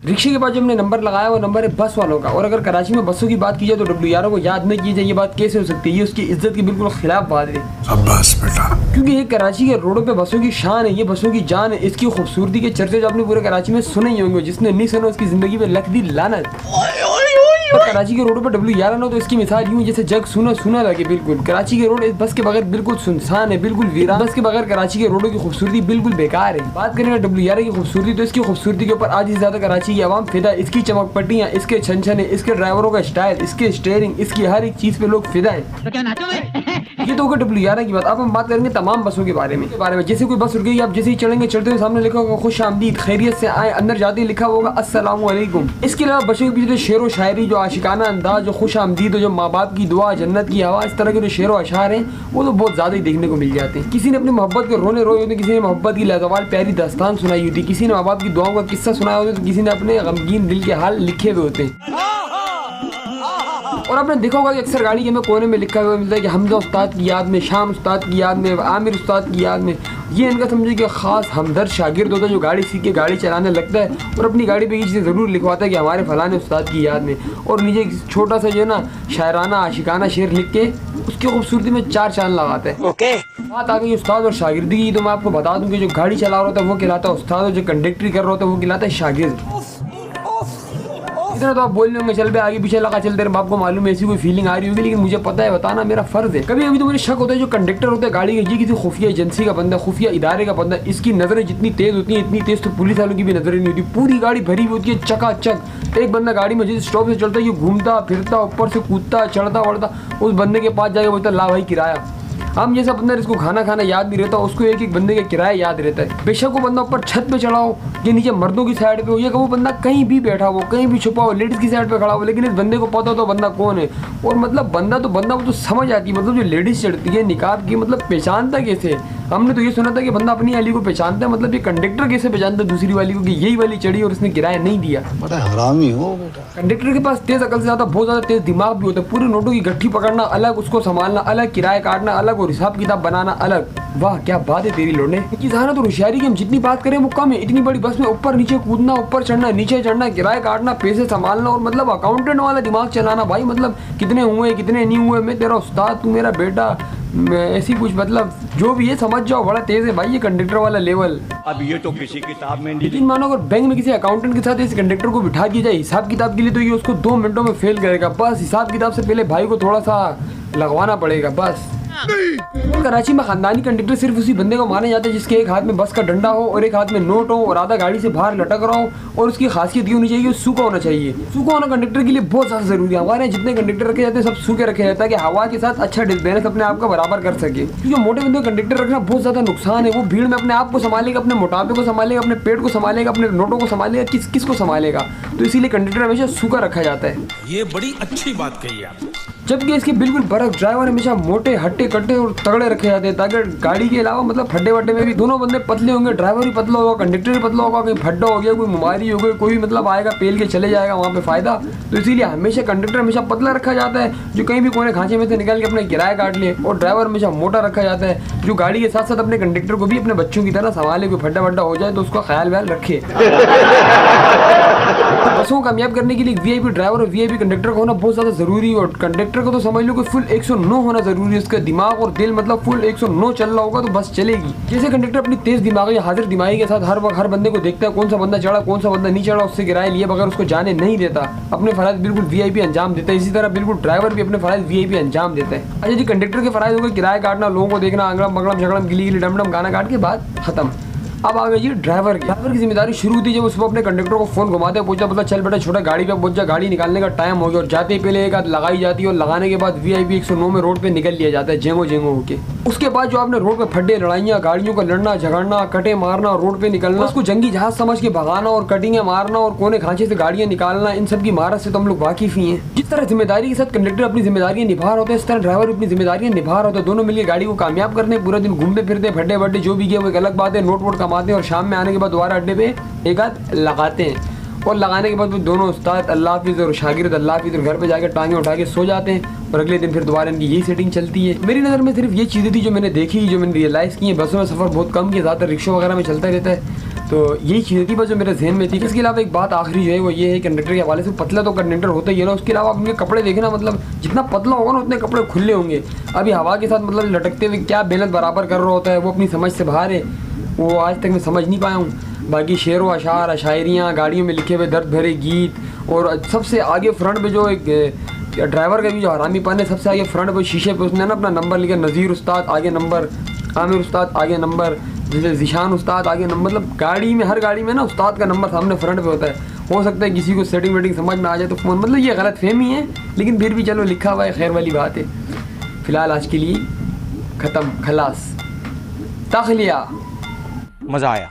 रिक्शे के पास जो हमने नंबर लगाया वो नंबर है बस वालों का। और अगर कराची में बसों की बात की जाए तो WR को याद नहीं की जाए, ये बात कैसे हो सकती है? ये उसकी इज्जत की बिल्कुल खिलाफ बात है। शाबाश बेटा। क्योंकि ये कराची के रोडों पे बसों की शान है, ये बसों की जान है। इसकी खूबसूरती के चर्चे जो आपने पूरे कराची में सुने ही होंगे, जिसने नहीं सुना उसकी जिंदगी पे लख दी लानत। कराची के रोडों पर WR ना हो तो इसकी मिसाल यूं जैसे जग सुना सुना लगे। बिल्कुल कराची के रोड इस बस के बगैर बिल्कुल सुनसान है, बिल्कुल वीरान। बस के बगैर कराची के रोडों की खूबसूरती बिल्कुल बेकार है। बात करें WR की खूबसूरती तो इसकी खूबसूरती के ऊपर आज से ज्यादा कराची की आवाम फिदा है। इसकी चमक पट्टियाँ, इसके छन, इसके ड्राइवरों का स्टाइल, इसके स्टीयरिंग, इसकी हर एक चीज पे लोग फिदा है। ये तो होगा WR की बात। अब हम बात करेंगे तमाम बसों के बारे में। जैसे कोई बस रुक गई, आप जैसे ही चढ़ेंगे, चढ़ते हुए सामने लिखा होगा खुश आमदीद, खैरियत से आए। अंदर जाते ही लिखा होगा अस्सलाम वालेकुम। इसके अलावा बसों के पीछे शेर व शायरी, जो आशिकाना अंदाज, जो खुश आमदीद, जो माँ बाप की दुआ, जन्नत की हवा, इस तरह के जो शेर व अशार हैं वो तो बहुत ज्यादा ही देखने को मिल जाते हैं। किसी ने अपनी मोहब्बत के रोने रोए होते, किसी ने मोहब्बत की लाजवाब प्यारी दास्तान सुनाई होती, किसी ने माँ बाप की दुआओं का किस्सा सुनाया होता, तो किसी ने अपने गमगीन दिल के हाल लिखे हुए होते हैं। और आपने देखा होगा कि अक्सर गाड़ी के में कोने में लिखा हुआ मिलता है कि हमजा उस्ताद की याद में, शाम उस्ताद की याद में, आमिर उस्ताद की याद में। ये इनका समझे कि खास हमदर्द शागिर्द होता है जो गाड़ी सीख के गाड़ी चलाने लगता है और अपनी गाड़ी पे ये चीज़ ज़रूर लिखवाता है कि हमारे फलाने उस्ताद की याद में। और नीचे छोटा सा जो है ना शायराना आशिकाना शेर लिख के उसकी खूबसूरती में 4 चांद लगाता है। ओके। बात आ गई उस्ताद और शागिर्दी की, तो मैं आपको बता दूं कि जो गाड़ी चला रहा होता है वो कहलाता है उस्ताद और जो कंडक्टरी कर रहा होता है वो कहलाता है शागिर्द। इतना तो आप बोल रहे होंगे चल बे आगे पीछे लगा चल, तेरे बाप को मालूम है, ऐसी कोई फीलिंग आ रही होगी, लेकिन मुझे पता है, बताना मेरा फर्ज है। कभी कभी तो मुझे शक होता है जो कंडक्टर होता है गाड़ी का, ये किसी खुफिया एजेंसी का बंदा, खुफिया इदारे का बंदा। इसकी नजरें जितनी तेज होती हैं, इतनी तेज तो पुलिस वालों की भी नजरें नहीं होती। पूरी गाड़ी भरी हुई होती है चकाचक। एक बंदा गाड़ी में जिस स्टॉप से चलता है ये घूमता फिरता, ऊपर से कूदता चढ़ता बढ़ता, उस बंदे के पास जाके बोलता ला भाई किराया। हम जैसा बंदा इसको खाना खाना याद नहीं रहता, उसको एक एक बंदे का किराया याद रहता है। बेशक वो बंदा ऊपर छत पे चढ़ा हो या नीचे मर्दों की साइड पे हो, या वो बंदा कहीं भी बैठा हो, कहीं भी छुपा हो, लेडीज की साइड पे खड़ा हो, लेकिन इस बंदे को पता तो बंदा कौन है। और मतलब बंदा वो तो समझ आती है, मतलब जो लेडीज चढ़ती है निकाब की, मतलब पहचानता कैसे। हमने तो ये सुना था कि बंदा अपनी वाली को पहचानता है, मतलब ये कंडक्टर कैसे पहचानता है दूसरी वाली को कि यही वाली चढ़ी और उसने किराया नहीं दिया। बड़ा हरामी हो बेटा। कंडक्टर के पास तेज अकल से ज्यादा बहुत ज्यादा तेज दिमाग भी होता है। पूरे नोटों की गट्ठी पकड़ना अलग, उसको संभालना अलग, किराया काटना अलग और हिसाब किताब बनाना अलग। वाह क्या बात है तेरी लोने की। जहां तो होशियारी की हम जितनी बात करें वो कम है। इतनी बड़ी बस में ऊपर नीचे कूदना, ऊपर चढ़ना, नीचे चढ़ना, किराया काटना, पैसे संभालना और मतलब अकाउंटेंट वाला दिमाग चलाना। भाई मतलब कितने हुए कितने नहीं हुए, मैं तेरा उस्ताद तू मेरा बेटा, ऐसी कुछ मतलब जो भी है समझ जाओ, बड़ा तेज है भाई ये कंडक्टर वाला लेवल। अब ये तो किसी किताब में नहीं। लेकिन मानो अगर बैंक में किसी अकाउंटेंट के साथ इस कंडक्टर को बिठा दिया जाए हिसाब किताब के लिए, तो ये उसको 2 मिनटों में फेल करेगा। बस हिसाब किताब से पहले भाई को थोड़ा सा लगवाना पड़ेगा बस। कराची में खानदानी कंडक्टर सिर्फ उसी बंदे को माना जाता है जिसके एक हाथ में बस का डंडा हो और एक हाथ में नोट हो और आधा गाड़ी से बाहर लटक रहा हो, और उसकी खासियत ये होनी चाहिए सूखा होना चाहिए। सूखा होना कंडक्टर के लिए बहुत ज्यादा जरूरी है। हमारे जितने कंडक्टर रखे जाते हैं सब सूखे रखे जाते हैं कि हवा के साथ अच्छा बैलेंस अपने आप का बराबर कर सके। क्योंकि मोटे बंदे कंडक्टर रखना बहुत ज्यादा नुकसान है। वो भीड़ में अपने आप को संभालेगा, अपने मोटापे को संभालेगा, अपने पेट को संभालेगा, अपने नोटों को संभालेगा, किस को संभालेगा। तो इसीलिए कंडक्टर हमेशा सूखा रखा जाता है। ये बड़ी अच्छी बात कही आप। जबकि इसके बिल्कुल बरक ड्राइवर हमेशा मोटे हट्टे कट्टे और तगड़े रखे जाते हैं, ताकि गाड़ी के अलावा मतलब फड्डे वड्डे में भी दोनों बंदे पतले होंगे। ड्राइवर भी पतला होगा, कंडक्टर भी पतला होगा। कहीं फड्डा हो गया, कोई बीमारी हो गई, कोई मतलब आएगा पेल के चले जाएगा वहाँ पे फायदा। तो इसीलिए हमेशा कंडक्टर हमेशा पतला रखा जाता है, जो कहीं भी कोने खांचे में से निकाल के अपने किराया काट ले। और ड्राइवर हमेशा मोटा रखा जाता है, जो गाड़ी के साथ साथ अपने कंडक्टर को भी अपने बच्चों की तरह संभाले। कोई फड्डा वड्डा हो जाए तो उसका ख्याल व्याल रखे। बसों को कामयाब करने के लिए VIP ड्राइवर और VIP कंडक्टर का होना बहुत ज्यादा जरूरी है। और कंडक्टर को तो समझ लो कि फुल 109 होना जरूरी है। उसका दिमाग और दिल मतलब फुल 109 चल रहा होगा तो बस चलेगी। जैसे कंडक्टर अपनी तेज दिमागी हाजिर दिमागी के साथ हर वक्त हर बंदे को देखता है, कौन सा बंदा चढ़ा कौन सा बंदा नहीं चढ़ा, उससे किराया लिए बगैर उसको जाने नहीं देता, अपने फराइज बिल्कुल VIP अंजाम देता है। इसी तरह बिल्कुल ड्राइवर भी अपने फराइज VIP अंजाम देता है। अच्छा जी, कंडक्टर के फराइज हो गए किराया काटना, लोगों को देखना, अगड़म बगड़म झगड़म गिली गिली डमडम गाना काट के बाद खत्म। अब आ गई ड्राइवर की जिम्मेदारी शुरू होती है जब उसको अपने कंडक्टर को फोन घुमाते पूछा मतलब चल बेटा छोटा गाड़ी पे पहुंच जा, गाड़ी निकालने का टाइम हो गया। और जाते ही पहले एक हाथ लगाई जाती है और लगाने के बाद VIP 109 में रोड पे निकल लिया जाता है जेंगो जेंगो होके। उसके बाद जो आपने रोड पे फड्डे लड़ाइयाँ, गाड़ियों का लड़ना झगड़ना, कटे मारना, रोड पे निकलना, उसको जंगी जहाज समझ के भगाना और कटिंगे मारना और कोने खांचे से गाड़ियाँ निकालना, इन सब की महारत से तो हम लोग वाकिफ ही हैं। जिस तरह जिम्मेदारी के साथ कंडक्टर अपनी जिम्मेदारियां निभा रहा होता है, इस तरह ड्राइवर अपनी जिम्मेदारियां निभा रहा होता है। दोनों मिलकर गाड़ी को कामयाब करते हैं। पूरा दिन घूमते फिरते फड्डे वड्डे जो भी किया वो एक अलग बात है, नोट वोट कमाते हैं और शाम में आने के बाद दोबारा अड्डे पे एक हाथ लगाते हैं। और लगाने के बाद वो दोनों उस्ताद अल्लाह हाफिज़ और शागिर्द अल्लाह हाफिज़ और घर पे जाकर टांगे उठा के सो जाते हैं। और अगले दिन फिर दोबारा इनकी यही सेटिंग चलती है। मेरी नज़र में सिर्फ ये चीज़ें थी जो मैंने देखी, जो मैंने रियलाइज़ की है। बसों में सफ़र बहुत कम किया, ज़्यादातर रिक्शों वगैरह में चलता रहता है। तो यही चीज़ें थी बस जो मेरे जहन में थी। इसके अलावा एक बात आखिरी जो है वो ये है कंडक्टर के हवाले से, पतला तो कंडक्टर होता ही है ना, उसके अलावा आप उनके कपड़े देखना, मतलब जितना पतला होगा ना उतने कपड़े खुले होंगे। अभी हवा के साथ मतलब लटकते हुए क्या बैलेंस बराबर कर रहा होता है वो अपनी समझ से बाहर है, वो आज तक मैं समझ नहीं पाया हूँ। बाकी शेर व अशार अशायरियाँ, गाड़ियों में लिखे हुए दर्द भरे गीत, और सबसे आगे फ्रंट पे जो एक ड्राइवर का भी जो हरामीपन है, सबसे आगे फ्रंट पे शीशे पे उसने ना अपना नंबर लिखा, नज़ीर उस्ताद आगे नंबर, आमिर उस्ताद आगे नंबर, जैसे ज़िशान उस्ताद आगे नंबर। मतलब गाड़ी में, हर गाड़ी में ना उस्ताद का नंबर सामने फ्रंट पे होता है। हो सकता है किसी को सेटिंग वेटिंग समझ में आ जाए तो फ़ोन, मतलब ये गलत फहमी है, लेकिन फिर भी चलो लिखा हुआ है, खैर वाली बात है। फ़िलहाल आज के लिए ख़त्म, खलास, तखलिया। मजा आया।